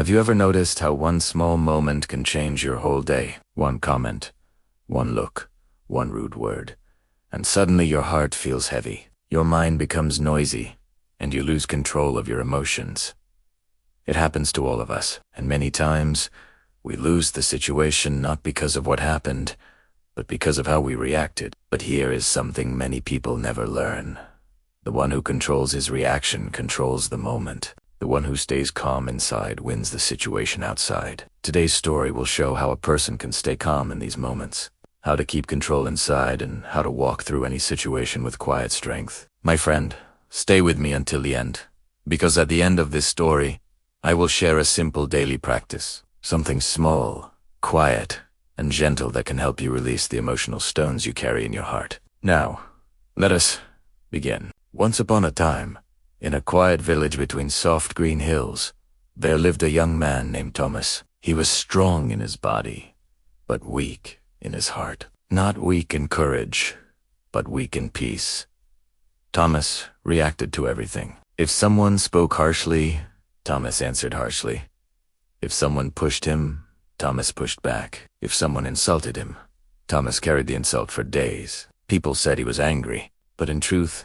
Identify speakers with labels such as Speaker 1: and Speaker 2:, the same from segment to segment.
Speaker 1: Have you ever noticed how one small moment can change your whole day? One comment, one look, one rude word, and suddenly your heart feels heavy. Your mind becomes noisy, and you lose control of your emotions. It happens to all of us, and many times we lose the situation not because of what happened, but because of how we reacted. But here is something many people never learn. The one who controls his reaction controls the moment. The one who stays calm inside wins the situation outside. Today's story will show how a person can stay calm in these moments, how to keep control inside, and how to walk through any situation with quiet strength. My friend, stay with me until the end, because at the end of this story, I will share a simple daily practice, something small, quiet, and gentle that can help you release the emotional stones you carry in your heart. Now, let us begin. Once upon a time, in a quiet village between soft green hills, there lived a young man named Thomas. He was strong in his body, but weak in his heart. Not weak in courage, but weak in peace. Thomas reacted to everything. If someone spoke harshly, Thomas answered harshly. If someone pushed him, Thomas pushed back. If someone insulted him, Thomas carried the insult for days. People said he was angry, but in truth,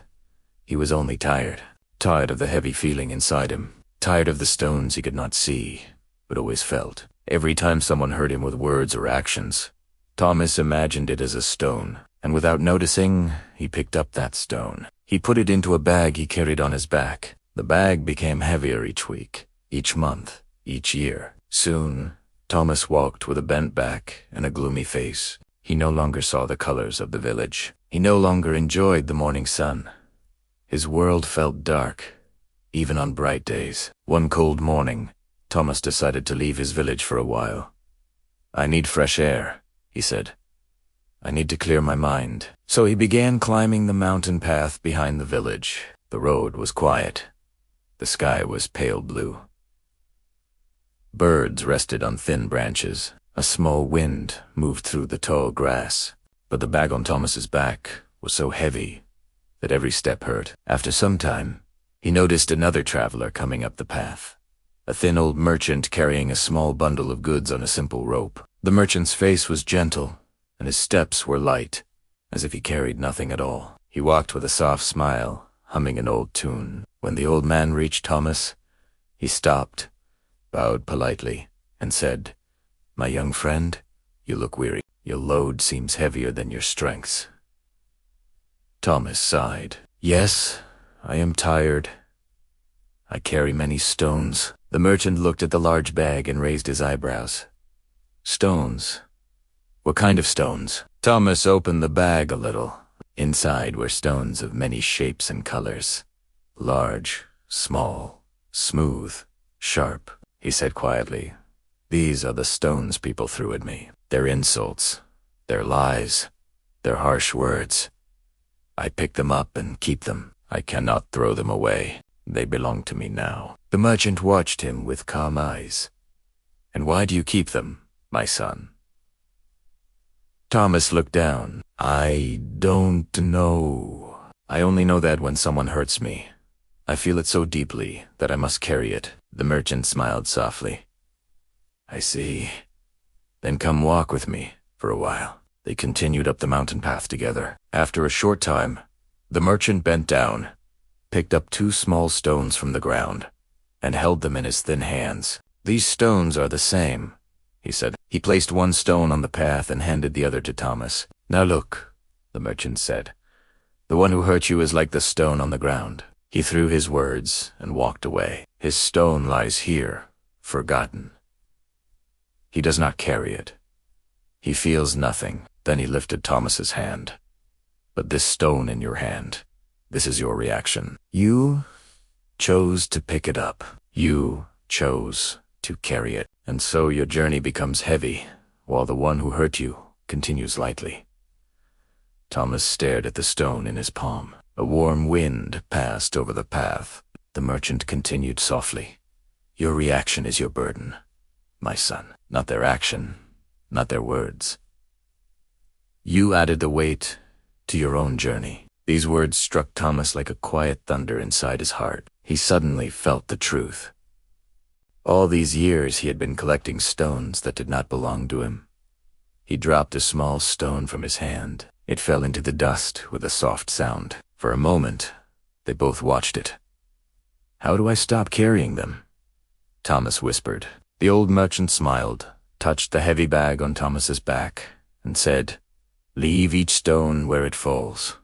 Speaker 1: he was only tired. Tired of the heavy feeling inside him. Tired of the stones he could not see, but always felt. Every time someone hurt him with words or actions, Thomas imagined it as a stone, and without noticing, he picked up that stone. He put it into a bag he carried on his back. The bag became heavier each week, each month, each year. Soon, Thomas walked with a bent back and a gloomy face. He no longer saw the colors of the village. He no longer enjoyed the morning sun. His world felt dark, even on bright days. One cold morning, Thomas decided to leave his village for a while. "I need fresh air," he said. "I need to clear my mind." So he began climbing the mountain path behind the village. The road was quiet. The sky was pale blue. Birds rested on thin branches. A small wind moved through the tall grass. But the bag on Thomas's back was so heavy that every step hurt. After some time, he noticed another traveler coming up the path. A thin old merchant carrying a small bundle of goods on a simple rope. The merchant's face was gentle, and his steps were light, as if he carried nothing at all. He walked with a soft smile, humming an old tune. When the old man reached Thomas, he stopped, bowed politely, and said, "My young friend, you look weary. Your load seems heavier than your strengths." Thomas sighed. "Yes, I am tired. I carry many stones." The merchant looked at the large bag and raised his eyebrows. "Stones? What kind of stones?" Thomas opened the bag a little. Inside were stones of many shapes and colors. Large, small, smooth, sharp. He said quietly, "These are the stones people threw at me. Their insults, their lies, their harsh words. I pick them up and keep them. I cannot throw them away. They belong to me now." The merchant watched him with calm eyes. "And why do you keep them, my son?" Thomas looked down. "I don't know. I only know that when someone hurts me, I feel it so deeply that I must carry it." The merchant smiled softly. "I see. Then come walk with me for a while." They continued up the mountain path together. After a short time, the merchant bent down, picked up 2 small stones from the ground, and held them in his thin hands. "These stones are the same," he said. He placed one stone on the path and handed the other to Thomas. "Now look," the merchant said. "The one who hurt you is like the stone on the ground." He threw his words and walked away. "His stone lies here, forgotten. He does not carry it. He feels nothing." Then he lifted Thomas's hand. "But this stone in your hand, this is your reaction. You chose to pick it up. You chose to carry it. And so your journey becomes heavy, while the one who hurt you continues lightly." Thomas stared at the stone in his palm. A warm wind passed over the path. The merchant continued softly, "Your reaction is your burden, my son. Not their action, not their words. You added the weight to your own journey." These words struck Thomas like a quiet thunder inside his heart. He suddenly felt the truth. All these years he had been collecting stones that did not belong to him. He dropped a small stone from his hand. It fell into the dust with a soft sound. For a moment, they both watched it. "How do I stop carrying them?" Thomas whispered. The old merchant smiled, touched the heavy bag on Thomas's back, and said, "Leave each stone where it falls.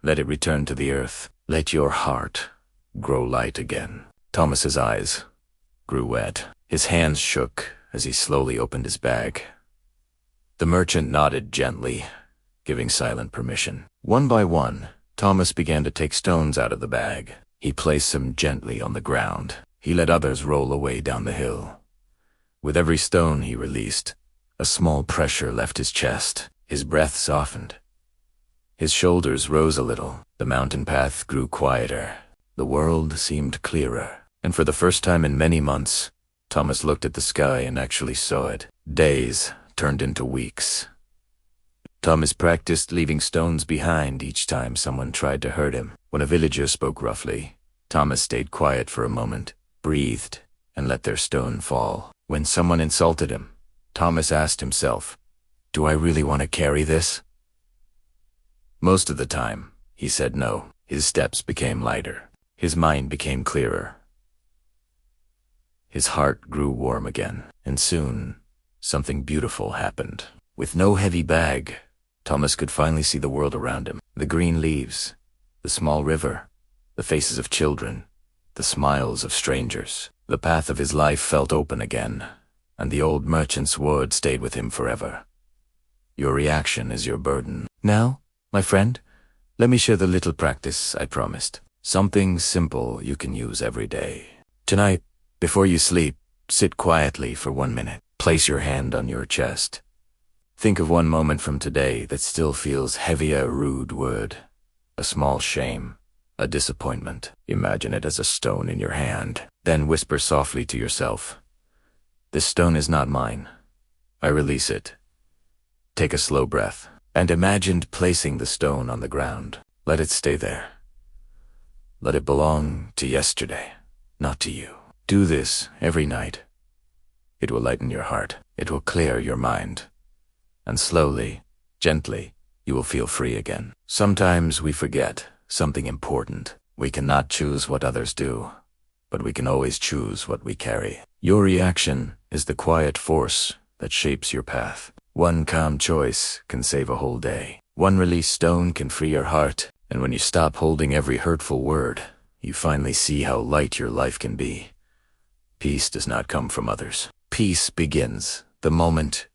Speaker 1: Let it return to the earth. Let your heart grow light again." Thomas's eyes grew wet. His hands shook as he slowly opened his bag. The merchant nodded gently, giving silent permission. One by one, Thomas began to take stones out of the bag. He placed them gently on the ground. He let others roll away down the hill. With every stone he released, a small pressure left his chest. His breath softened. His shoulders rose a little. The mountain path grew quieter. The world seemed clearer. And for the first time in many months, Thomas looked at the sky and actually saw it. Days turned into weeks. Thomas practiced leaving stones behind each time someone tried to hurt him. When a villager spoke roughly, Thomas stayed quiet for a moment, breathed, and let their stone fall. When someone insulted him, Thomas asked himself, "Do I really want to carry this?" Most of the time, he said no. His steps became lighter. His mind became clearer. His heart grew warm again, and soon, something beautiful happened. With no heavy bag, Thomas could finally see the world around him. The green leaves, the small river, the faces of children, the smiles of strangers. The path of his life felt open again, and the old merchant's word stayed with him forever. Your reaction is your burden. Now, my friend, let me share the little practice I promised. Something simple you can use every day. Tonight, before you sleep, sit quietly for 1 minute. Place your hand on your chest. Think of one moment from today that still feels heavy, a rude word, a small shame, a disappointment. Imagine it as a stone in your hand. Then whisper softly to yourself, "This stone is not mine. I release it." Take a slow breath, and imagine placing the stone on the ground. Let it stay there. Let it belong to yesterday, not to you. Do this every night. It will lighten your heart. It will clear your mind. And slowly, gently, you will feel free again. Sometimes we forget something important. We cannot choose what others do, but we can always choose what we carry. Your reaction is the quiet force that shapes your path. One calm choice can save a whole day. One released stone can free your heart. And when you stop holding every hurtful word, you finally see how light your life can be. Peace does not come from others. Peace begins the moment